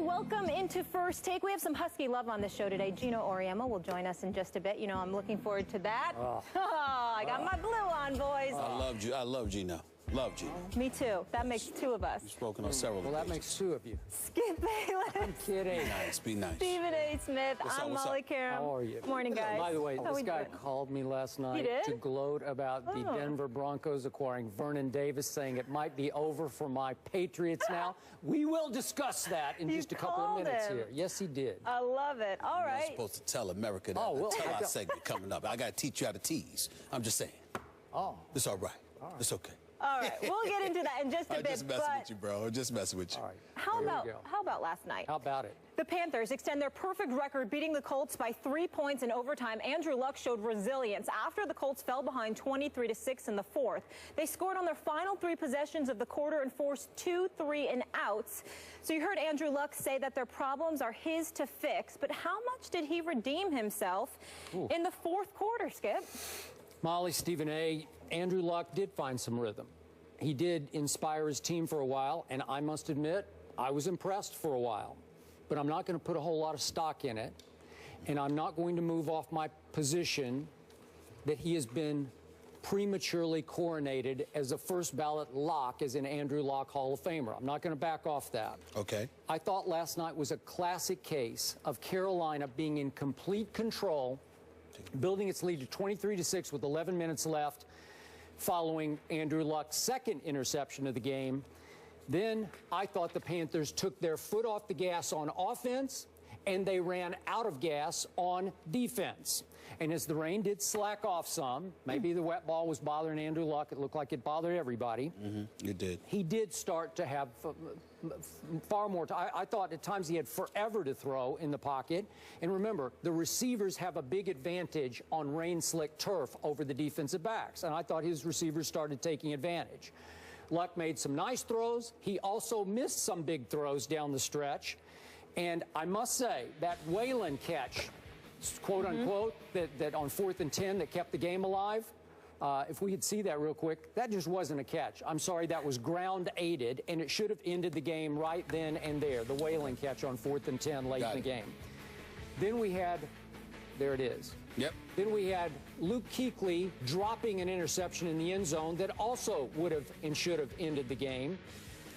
welcome into First Take. We have some Husky love on the show today. Gino Auriemma will join us in just a bit. You know, I'm looking forward to that. I got my blue on, boys. I love Gino. Love Gino. Me too. That makes two of us. You've spoken on several occasions. Well, that makes two of you. Skip Bayless. I'm kidding. Be nice. Be nice. Stephen A. Smith. I'm Molly Qerim. How are you? Morning, guys. By the way, How this guy doing? called me last night to gloat about the Denver Broncos acquiring Vernon Davis, saying it might be over for my Patriots now. We will discuss that in just a couple of minutes here. Yes, he did. I love it. All right. You're supposed to tell America that. Tell our segment coming up. I got to teach you how to tease. I'm just saying. Oh. It's all right. It's okay. All right, we'll get into that in just a bit. I'm just messing with you, bro. I'm just messing with you. All right. How about last night? How about it? The Panthers extend their perfect record, beating the Colts by 3 points in overtime. Andrew Luck showed resilience after the Colts fell behind 23-6 in the fourth. They scored on their final 3 possessions of the quarter and forced 2 3-and-outs. So you heard Andrew Luck say that their problems are his to fix. But how much did he redeem himself in the fourth quarter, Skip? Molly, Stephen A., Andrew Luck did find some rhythm. He did inspire his team for a while, and I must admit, I was impressed for a while. But I'm not going to put a whole lot of stock in it, and I'm not going to move off my position that he has been prematurely coronated as a first ballot lock as an Andrew Luck Hall of Famer. I'm not going to back off that. Okay. I thought last night was a classic case of Carolina being in complete control, building its lead to 23-6 with 11 minutes left, following Andrew Luck's second interception of the game. Then I thought the Panthers took their foot off the gas on offense, and they ran out of gas on defense. And as the rain did slack off some, maybe the wet ball was bothering Andrew Luck. It looked like it bothered everybody. It did. He did start to have far more time. I thought at times he had forever to throw in the pocket. And remember, the receivers have a big advantage on rain-slick turf over the defensive backs. And I thought his receivers started taking advantage. Luck made some nice throws. He also missed some big throws down the stretch. And I must say, that Whalen catch, quote unquote, that on 4th and 10 that kept the game alive, if we could see that real quick, that just wasn't a catch. I'm sorry, that was ground aided, and it should have ended the game right then and there, the Whalen catch on 4th and 10 late in the game. Then we had, there it is. Yep. Then we had Luke Kuechly dropping an interception in the end zone that also would have and should have ended the game.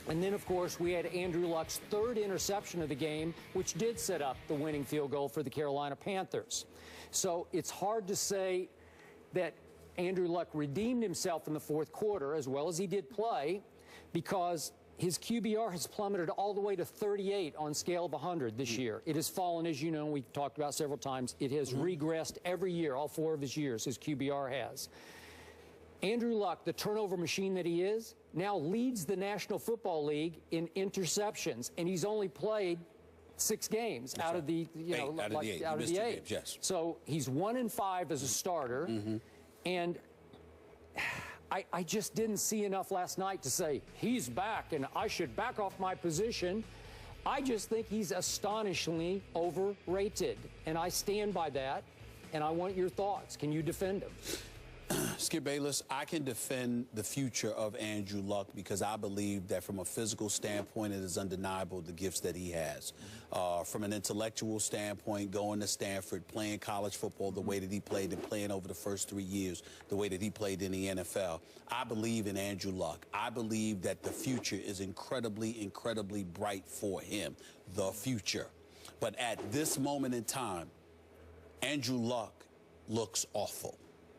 And then, of course, we had Andrew Luck's 3rd interception of the game, which did set up the winning field goal for the Carolina Panthers. So it's hard to say that Andrew Luck redeemed himself in the fourth quarter, as well as he did play, because his QBR has plummeted all the way to 38 on scale of 100 this year. It has fallen, as you know, we've talked about several times. It has regressed every year, all 4 of his years, his QBR has. Andrew Luck, the turnover machine that he is, now leads the National Football League in interceptions, and he's only played 6 games out of the, out of the 8. Yes. So he's 1-5 as a starter, and I just didn't see enough last night to say he's back and I should back off my position. I just think he's astonishingly overrated, and I stand by that, and I want your thoughts. Can you defend him? Skip Bayless, I can defend the future of Andrew Luck because I believe that from a physical standpoint, it is undeniable the gifts that he has. From an intellectual standpoint, going to Stanford, playing college football the way that he played and playing over the first 3 years, the way that he played in the NFL, I believe in Andrew Luck. I believe that the future is incredibly, incredibly bright for him, the future. But at this moment in time, Andrew Luck looks awful.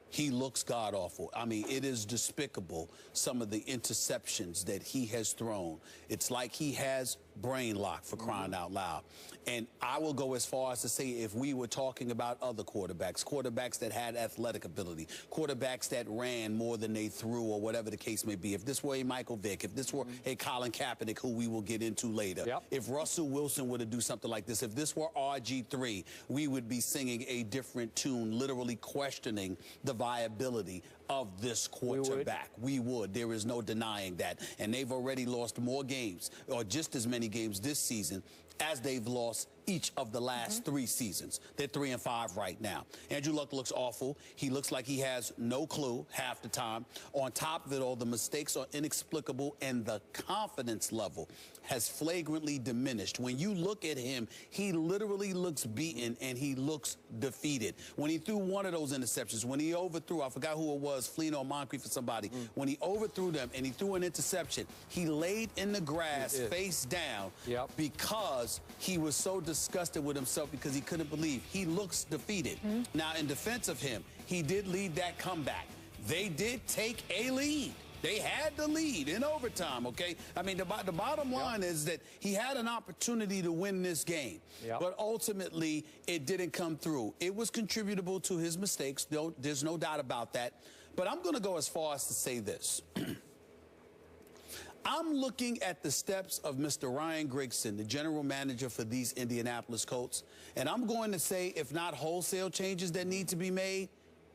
He looks god-awful. I mean, it is despicable, some of the interceptions that he has thrown. It's like he has brain lock, for crying out loud. And I will go as far as to say, if we were talking about other quarterbacks that had athletic ability, quarterbacks that ran more than they threw, or whatever the case may be, if this were a Michael Vick, if this were a Colin Kaepernick, who we will get into later, if Russell Wilson were to do something like this, if this were RG3, we would be singing a different tune, literally questioning the viability of this quarterback. We would. There is no denying that. And they've already lost more games, or just as many games this season, as they've lost each of the last 3 seasons. They're 3-5 right now. Andrew Luck looks awful. He looks like he has no clue half the time. On top of it all, the mistakes are inexplicable, and the confidence level has flagrantly diminished. When you look at him, he literally looks beaten and he looks defeated. When he threw one of those interceptions, when he overthrew, I forgot who it was, Fleener or Moncrief for somebody, when he overthrew them and he threw an interception, he laid in the grass face down because he was so disgusted with himself because he couldn't believe. He looks defeated. Now, in defense of him, he did lead that comeback. They did take a lead. They had the lead in overtime, okay? I mean, the bottom line is that he had an opportunity to win this game, but ultimately it didn't come through. It was contributable to his mistakes. There's no doubt about that. But I'm going to go as far as to say this. I'm looking at the steps of Mr. Ryan Grigson, the general manager for these Indianapolis Colts, and I'm going to say, if not wholesale changes that need to be made,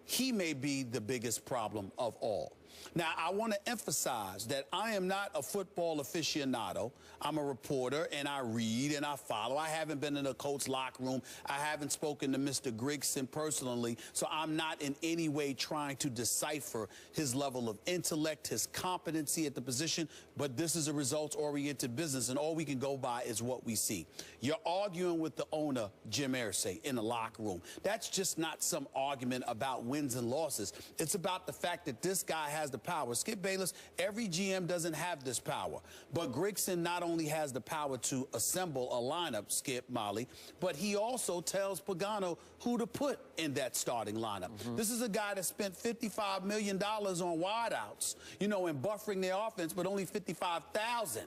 he may be the biggest problem of all. Now, I want to emphasize that I am not a football aficionado. I'm a reporter, and I read and I follow. I haven't been in a Colts locker room. I haven't spoken to Mr. Grigson personally, so I'm not in any way trying to decipher his level of intellect, his competency at the position, but this is a results-oriented business, and all we can go by is what we see. You're arguing with the owner, Jim Irsay, in the locker room. That's just not some argument about wins and losses. It's about the fact that this guy has the power. Skip Bayless, every GM doesn't have this power. But Grigson not only has the power to assemble a lineup, Skip, Molly, but he also tells Pagano who to put in that starting lineup. This is a guy that spent $55 million on wideouts, you know, and buffering their offense, but only $55,000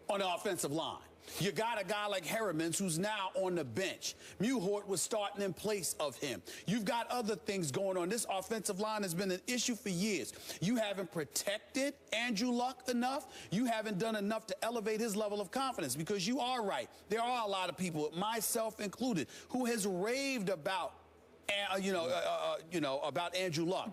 on the offensive line. You got a guy like Heremans who's now on the bench. Muhort was starting in place of him. You've got other things going on. This offensive line has been an issue for years. You haven't protected Andrew Luck enough. You haven't done enough to elevate his level of confidence, because you are right. There are a lot of people, myself included, who has raved about, about Andrew Luck.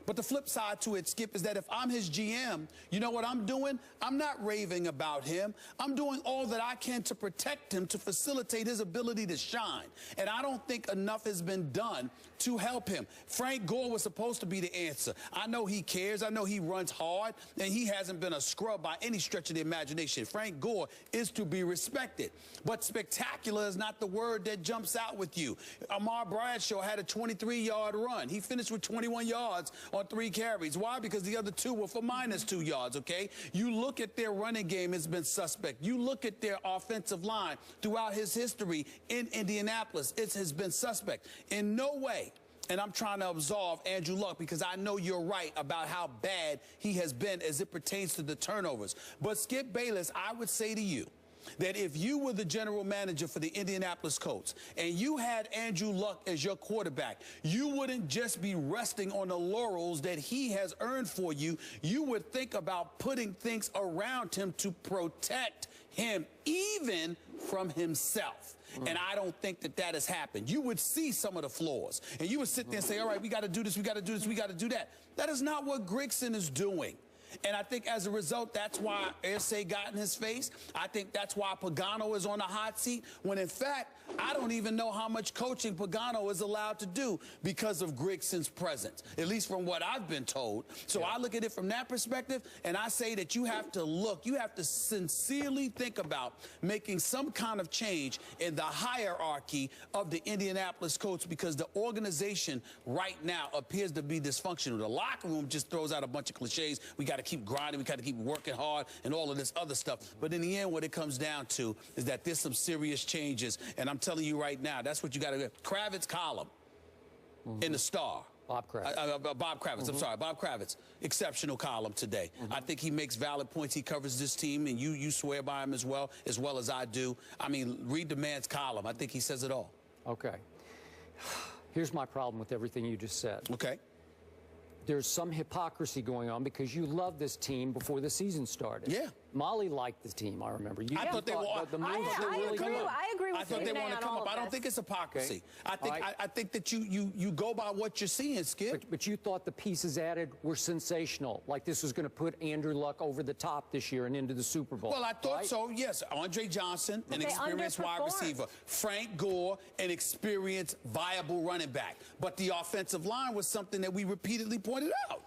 But the flip side to it, Skip, is that if I'm his GM, you know what I'm doing? I'm not raving about him. I'm doing all that I can to protect him, to facilitate his ability to shine. And I don't think enough has been done to help him. Frank Gore was supposed to be the answer. I know he cares. I know he runs hard, and he hasn't been a scrub by any stretch of the imagination. Frank Gore is to be respected. But spectacular is not the word that jumps out with you. Amar Bradshaw had a 23-yard run. He finished with 21 yards on 3 carries. Why? Because the other 2 were for -2 yards, okay? You look at their running game, it's been suspect. You look at their offensive line throughout his history in Indianapolis, it has been suspect. In no way, and I'm trying to absolve Andrew Luck, because I know you're right about how bad he has been as it pertains to the turnovers. But Skip Bayless, I would say to you, that if you were the general manager for the Indianapolis Colts and you had Andrew Luck as your quarterback, you wouldn't just be resting on the laurels that he has earned for you. You would think about putting things around him to protect him, even from himself. And I don't think that that has happened. You would see some of the flaws, and you would sit there and say, all right, we got to do this, we got to do this, we got to do that. That is not what Grigson is doing. And I think as a result, that's why Irsay got in his face. I think that's why Pagano is on the hot seat, when in fact, I don't even know how much coaching Pagano is allowed to do because of Grigson's presence, at least from what I've been told. So I look at it from that perspective, and I say that you have to look, you have to sincerely think about making some kind of change in the hierarchy of the Indianapolis Colts, because the organization right now appears to be dysfunctional. The locker room just throws out a bunch of cliches. We got to keep grinding, we got to keep working hard, and all of this other stuff. But in the end, what it comes down to is that there's some serious changes, and I'm telling you right now, that's what you got to do. Kravitz column in the Star. Bob Kravitz. Bob Kravitz, I'm sorry, Bob Kravitz. Exceptional column today. I think he makes valid points. He covers this team, and you swear by him as well as I do. I mean, read the man's column. I think he says it all. Okay. Here's my problem with everything you just said. Okay. There's some hypocrisy going on because you loved this team before the season started. Yeah. Molly liked the team, I remember. I thought they were. I agree with I thought they want to come up. I don't think it's hypocrisy. Okay. I think that you go by what you're seeing, Skip. But you thought the pieces added were sensational, like this was going to put Andrew Luck over the top this year and into the Super Bowl. Well, I thought so, yes. Andre Johnson, an experienced wide receiver. Frank Gore, an experienced, viable running back. But the offensive line was something that we repeatedly pointed out.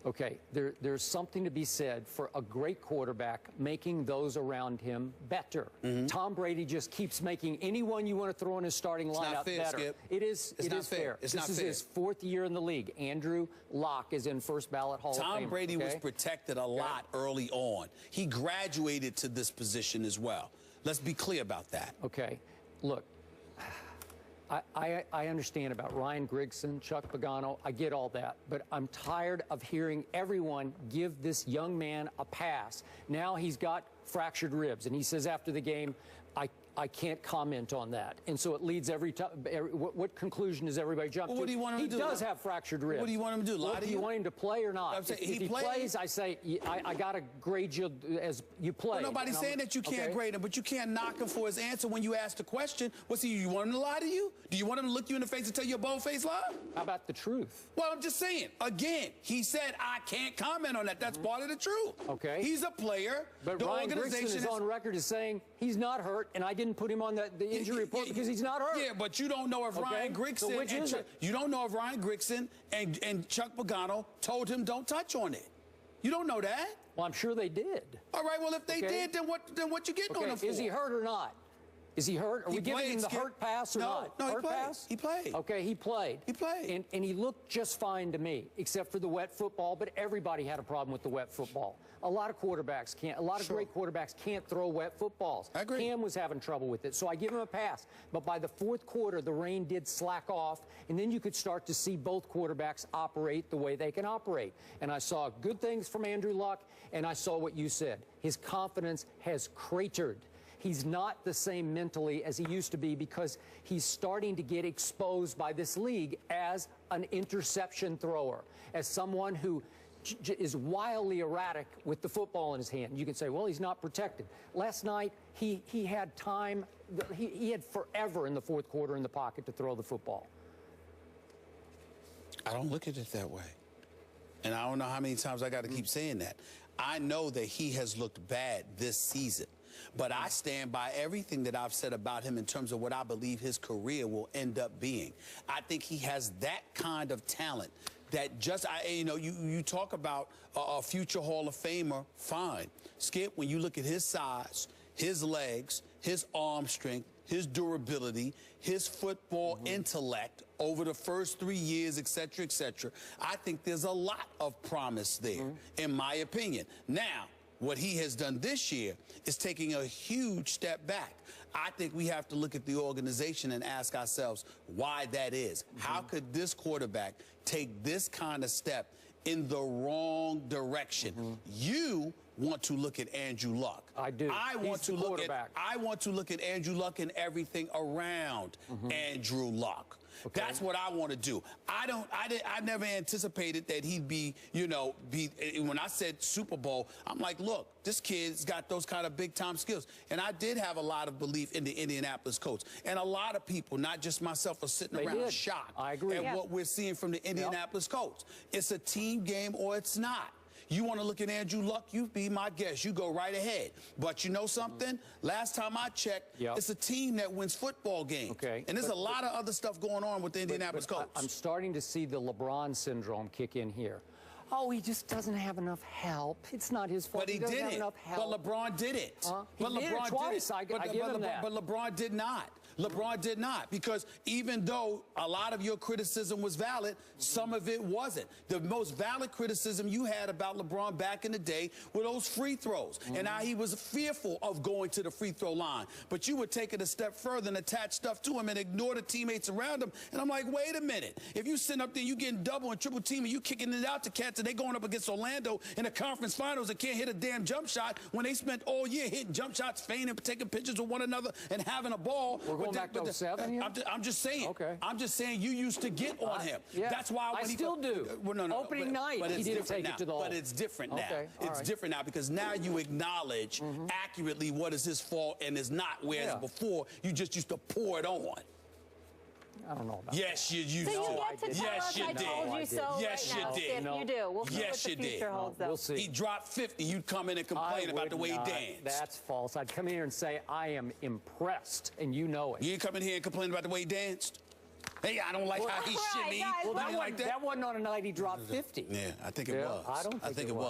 Okay, there's something to be said for a great quarterback making those around him better. Tom Brady just keeps making anyone you want to throw in his starting lineup better. Skip. It is fair. This is his 4th year in the league. Andrew Luck is in first ballot Hall of Fame. Tom Brady was protected a lot early on. He graduated to this position as well. Let's be clear about that. Okay, look. I understand about Ryan Grigson, Chuck Pagano. I get all that. But I'm tired of hearing everyone give this young man a pass. Now he's got fractured ribs, and he says after the game, I can't comment on that. And so it leads every time. What conclusion does everybody jump to? What do you want him to do? He does have fractured ribs. What do you want him to do? Lie to you? Do you want him to play or not? If he plays, I say, I got to grade you as you play. Well, nobody's saying that you can't grade him, but you can't knock him for his answer when you ask the question. What's he? You want him to lie to you? Do you want him to look you in the face and tell you a bold-faced lie? How about the truth? Well, I'm just saying. Again, he said, I can't comment on that. That's part of the truth. Okay. He's a player. But Ryan Grigson is on record as saying he's not hurt, and I didn't put him on the injury report because he's not hurt. Yeah, but you don't know if Ryan Grigson you don't know if Ryan Grigson and Chuck Pagano told him don't touch on it. You don't know that. Well, I'm sure they did. All right, well, if they did, then what you getting on him for? Is he hurt or not? Is he hurt? Are we giving him the hurt pass or not? No, hurt pass? He played. Okay, he played. He played. And he looked just fine to me, except for the wet football, but everybody had a problem with the wet football. A lot of quarterbacks can't. A lot of great quarterbacks can't throw wet footballs. I agree. Cam was having trouble with it, so I give him a pass. But by the 4th quarter, the rain did slack off, and then you could start to see both quarterbacks operate the way they can operate. And I saw good things from Andrew Luck, and I saw what you said. His confidence has cratered. He's not the same mentally as he used to be because he's starting to get exposed by this league as an interception thrower, as someone who is wildly erratic with the football in his hand. You can say, well, he's not protected. Last night, he had time. He had forever in the 4th quarter in the pocket to throw the football. I don't look at it that way. And I don't know how many times I got to keep saying that. I know that he has looked bad this season. But I stand by everything that I've said about him in terms of what I believe his career will end up being. I think he has that kind of talent that you talk about a future Hall of Famer, fine. Skip, when you look at his size, his legs, his arm strength, his durability, his football intellect over the first 3 years, et cetera, I think there's a lot of promise there, in my opinion. Now, what he has done this year is taking a huge step back. I think we have to look at the organization and ask ourselves why that is. How could this quarterback take this kind of step in the wrong direction? You want to look at Andrew Luck. I do. I want to look at Andrew Luck and everything around Andrew Luck. Okay. That's what I want to do. I never anticipated that he'd be, when I said Super Bowl, I'm like, look, this kid's got those kind of big-time skills. And I did have a lot of belief in the Indianapolis Colts. And a lot of people, not just myself, are sitting around shocked at what we're seeing from the Indianapolis Colts. It's a team game or it's not. You want to look at Andrew Luck, you be my guest. You go right ahead. But you know something? Last time I checked, it's a team that wins football games. Okay. And there's a lot of other stuff going on with the Indianapolis Colts. I'm starting to see the LeBron syndrome kick in here. Oh, he just doesn't have enough help. It's not his fault. But he doesn't have enough help. But LeBron did it. He did it twice. I give him that. But LeBron did not. LeBron did not, because even though a lot of your criticism was valid, some of it wasn't. The most valid criticism you had about LeBron back in the day were those free throws, and how he was fearful of going to the free throw line. But you would take it a step further and attach stuff to him and ignore the teammates around him. And I'm like, wait a minute. If you sitting up there, you getting double and triple team, and you kicking it out to cats, and they going up against Orlando in the conference finals and can't hit a damn jump shot when they spent all year hitting jump shots, feigning, taking pictures with one another and having a ball. going back to 07? I'm just saying. Okay. I'm just saying you used to get on him. Yeah. That's why I still do. Well, no. Opening night, but he didn't take it to the hole. But it's different now. Okay. It's different now because now you acknowledge accurately what is his fault and is not, whereas before you just used to pour it on. I don't know about Yes, you used So to. you get to tell Yes, us you I did. told you so Yes, right you now, did. Skip. No. You do. We'll see Yes, what you the did. future holds, though. We'll see. He dropped 50. You'd come in and complain about the way he danced. That's false. I'd come in here and say, I am impressed, and you know it. You ain't come in here and complain about the way he danced? Hey, I don't like how he shimmy. guys, Well, You didn't like that? that wasn't on a night he dropped 50. Yeah, I think it was. I don't think it was.